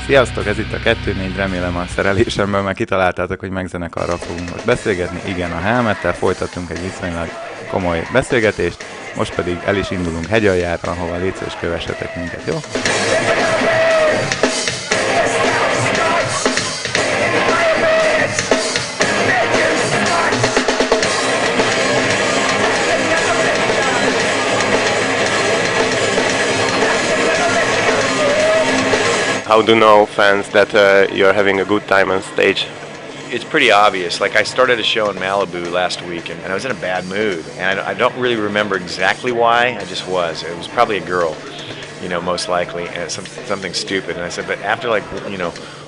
Sziasztok, ez itt a 2-4, remélem a szerelésemből már kitaláltátok, hogy megzenekarra fogunk most beszélgetni. Igen, a Helmettel folytattunk egy viszonylag komoly beszélgetést, most pedig el is indulunk hegyaljára, ahova légy szíves, kövessetek minket, jó? How do know fans that you're having a good time on stage? It's pretty obvious. Like, I started a show in Malibu last week, and I was in a bad mood. And I don't really remember exactly why. I just was. It was probably a girl, most likely, and it's something stupid. And I said, but after,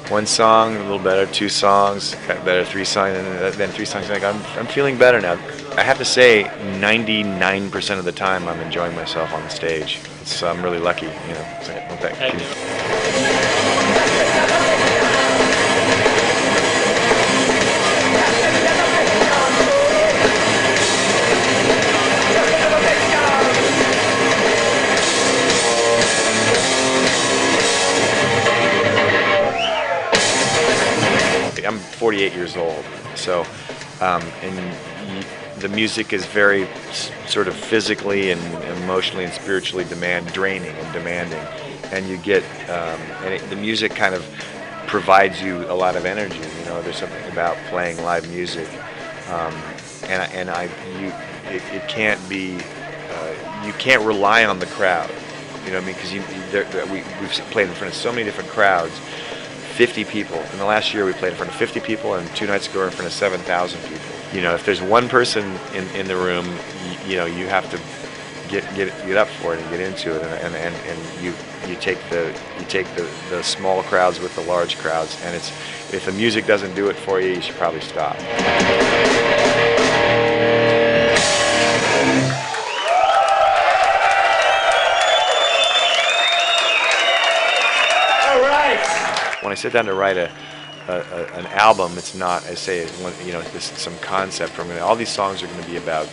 one song, a little better, 2 songs, got better, 3 songs, and then 3 songs, I'm feeling better now. I have to say, 99% of the time, I'm enjoying myself on the stage. I'm really lucky, It's like, I'm 48 years old, so the music is very sort of physically and emotionally and spiritually draining and demanding, and you get the music kind of provides you a lot of energy. There's something about playing live music, it can't be you can't rely on the crowd. You know what I mean? Because we've played in front of so many different crowds. 50 people. In the last year, we played in front of 50 people, and 2 nights ago, we were in front of 7,000 people. If there's one person in the room, you have to get up for it and get into it, and you take the small crowds with the large crowds, and if the music doesn't do it for you, you should probably stop. When I sit down to write an album, it's not, I say, this is some concept. All these songs are going to be about,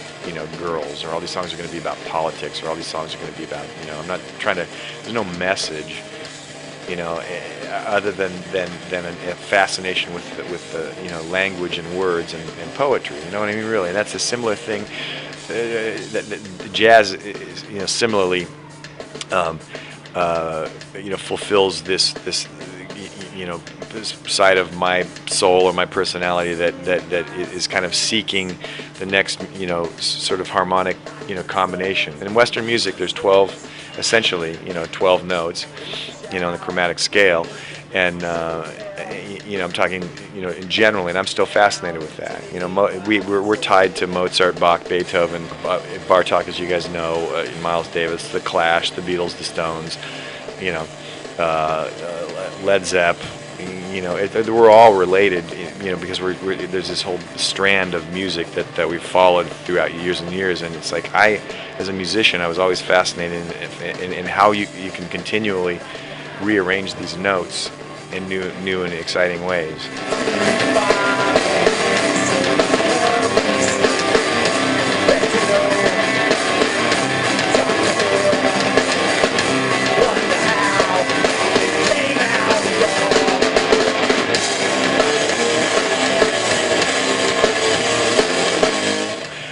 girls, or all these songs are going to be about politics, or all these songs are going to be about, I'm not trying to, there's no message, other than a fascination with the language and words and poetry. You know what I mean? Really, and that's a similar thing. That jazz is, similarly, fulfills this side of my soul or my personality that is kind of seeking the next, sort of harmonic, combination. And in Western music, there's 12, essentially, 12 notes, in the chromatic scale. And, I'm talking, generally, and I'm still fascinated with that. We're tied to Mozart, Bach, Beethoven, Bartok, as you guys know, Miles Davis, The Clash, The Beatles, The Stones, Led Zepp, we're all related, because there's this whole strand of music that we've followed throughout years and years, and it's like as a musician, I was always fascinated in how you can continually rearrange these notes in new and exciting ways.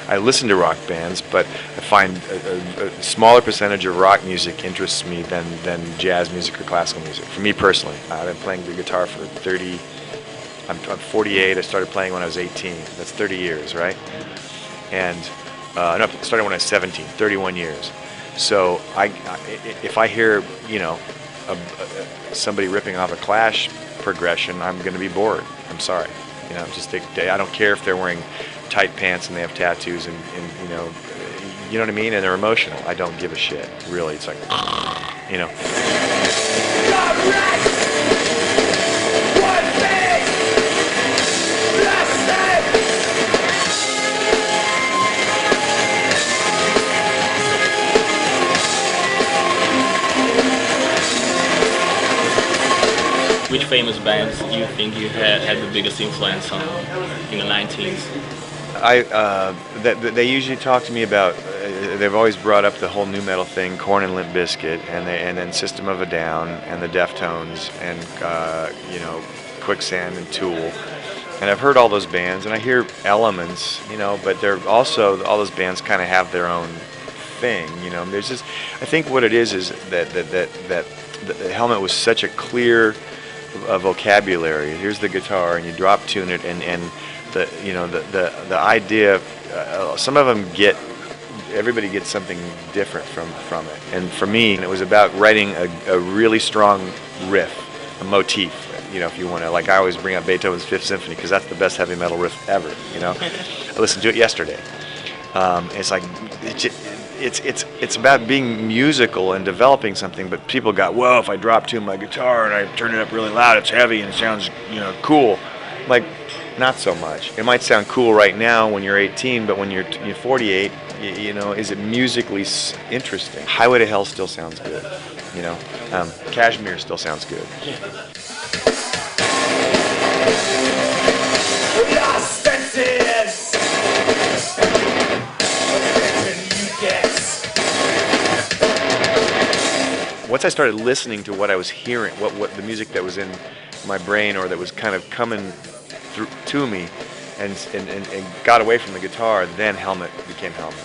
I listen to rock bands, but I find a smaller percentage of rock music interests me than jazz music or classical music. For me personally, I've been playing the guitar for 30. I'm 48. I started playing when I was 18. That's 30 years, right? And no, I started when I was 17. 31 years. So if I hear somebody ripping off a Clash progression, I'm going to be bored. I'm sorry. I don't care if they're wearing tight pants and they have tattoos and you know what I mean, and they're emotional. I don't give a shit, really. It's like, Which famous bands do you think you had the biggest influence on in the 19s? They usually talk to me about they've always brought up the whole new metal thing, Korn and Limp Bizkit, and then System of a Down and the Deftones and you know, Quicksand and Tool. And I've heard all those bands, and I hear elements, you know, but they're also, all those bands kind of have their own thing, you know. There's just, I think what it is that the Helmet was such a clear vocabulary. Here's the guitar, and you drop tune it, and the, you know, the idea. Some of them everybody gets something different from it. And for me, it was about writing a really strong riff, a motif. You know, if you want to, like I always bring up Beethoven's Fifth Symphony because that's the best heavy metal riff ever. You know, I listened to it yesterday. It's like it's about being musical and developing something. But people got, whoa, if I drop tune my guitar and I turn it up really loud, it's heavy and it sounds, you know, cool. Like, not so much. It might sound cool right now when you're 18, but when you're 48, you know, is it musically interesting? Highway to Hell still sounds good. You know, Kashmir still sounds good. Once I started listening to what I was hearing, what the music that was in my brain or that was kind of coming through to me, and got away from the guitar, then Helmet became Helmet.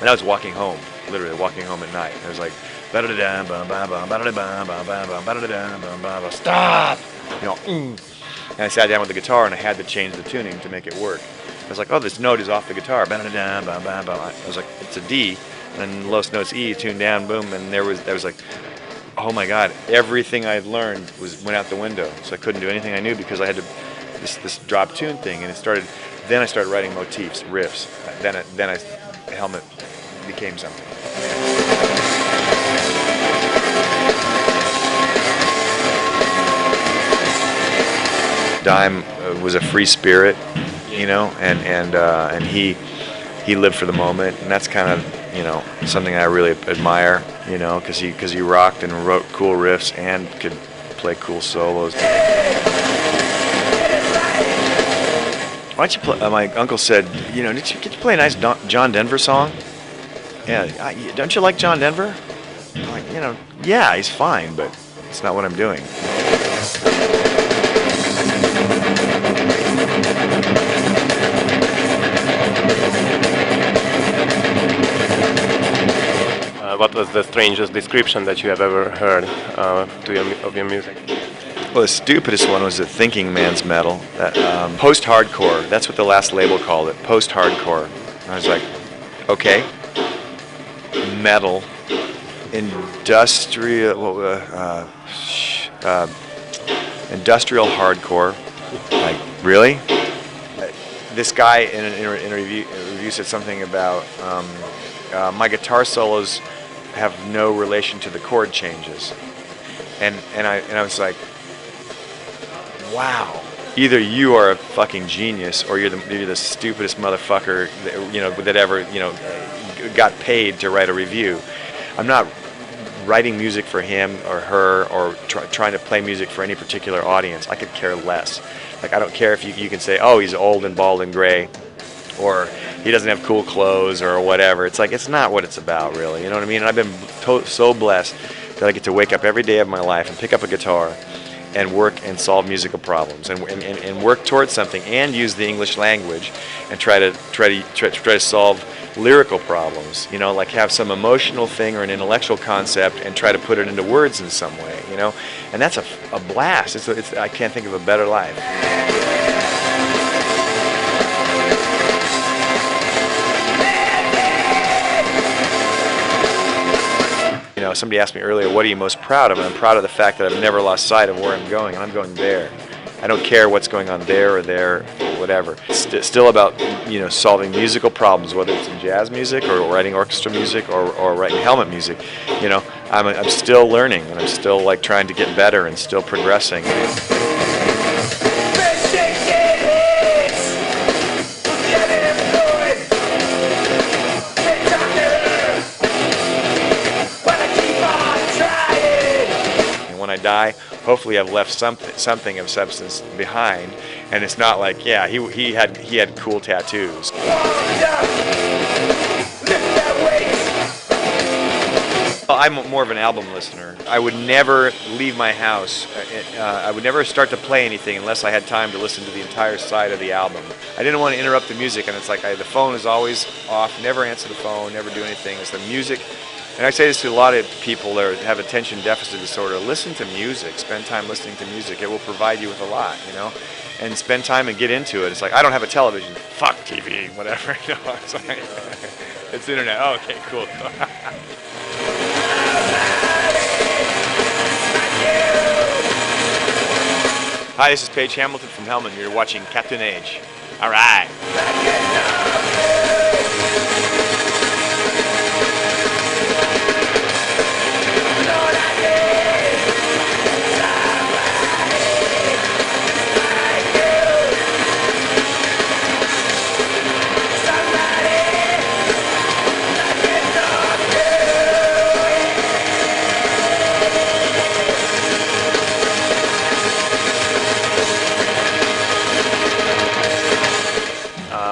And I was walking home, literally walking home at night. I was like, stop! You know, and I sat down with the guitar and I had to change the tuning to make it work. I was like, oh, this note is off the guitar. I was like, it's a D, and the lowest note's E, tuned down, boom, and there was like, oh my God, everything I had learned went out the window. So I couldn't do anything I knew because I had to this drop tune thing, and then I started writing motifs, riffs. Then Helmet became something. Dime was a free spirit, you know, and he lived for the moment, and that's kind of, you know, something I really admire, you know, because he rocked and wrote cool riffs and could play cool solos. Why don't you play? My uncle said, you know, did you get to play a nice John Denver song? Yeah, don't you like John Denver? I'm like, you know, yeah, he's fine, but it's not what I'm doing. What was the strangest description that you have ever heard of your music? Well, the stupidest one was the Thinking Man's Metal. That post-hardcore. That's what the last label called it. Post-hardcore. I was like, okay, metal, industrial hardcore. Like, really? This guy in a review said something about my guitar solos have no relation to the chord changes, and I was like, wow. Either you are a fucking genius, or you're the stupidest motherfucker that, you know, that ever, you know, got paid to write a review. I'm not writing music for him or her, or trying to play music for any particular audience. I could care less. Like, I don't care if you can say, oh, he's old and bald and gray, or he doesn't have cool clothes, or whatever. It's like, it's not what it's about, really. You know what I mean? And I've been so blessed that I get to wake up every day of my life and pick up a guitar and work and solve musical problems, and work towards something, and use the English language and try to solve lyrical problems. You know, like have some emotional thing or an intellectual concept and try to put it into words in some way. You know, and that's a blast. It's I can't think of a better life. You know, somebody asked me earlier, what are you most proud of? And I'm proud of the fact that I've never lost sight of where I'm going, and I'm going there. I don't care what's going on there or whatever. It's still about, you know, solving musical problems, whether it's in jazz music or writing orchestra music or writing Helmet music. You know, I'm still learning, and I'm still like trying to get better and still progressing. When I die, hopefully I've left something of substance behind, and it's not like, yeah, he had cool tattoos. I'm more of an album listener. I would never leave my house. I would never start to play anything unless I had time to listen to the entire side of the album. I didn't want to interrupt the music, and it's like the phone is always off. Never answer the phone. Never do anything. It's the music. And I say this to a lot of people that have attention deficit disorder. Listen to music. Spend time listening to music. It will provide you with a lot, you know. And spend time and get into it. It's like, I don't have a television. Fuck TV, whatever. You know, it's like, it's internet. Oh, okay, cool. Hi, this is Paige Hamilton from Hellman. You're watching Captain Age. All right.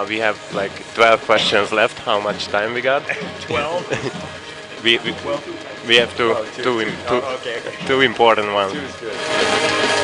We have like 12 questions left. How much time we got? 12? we have two, Oh, two. two important ones. Two is good.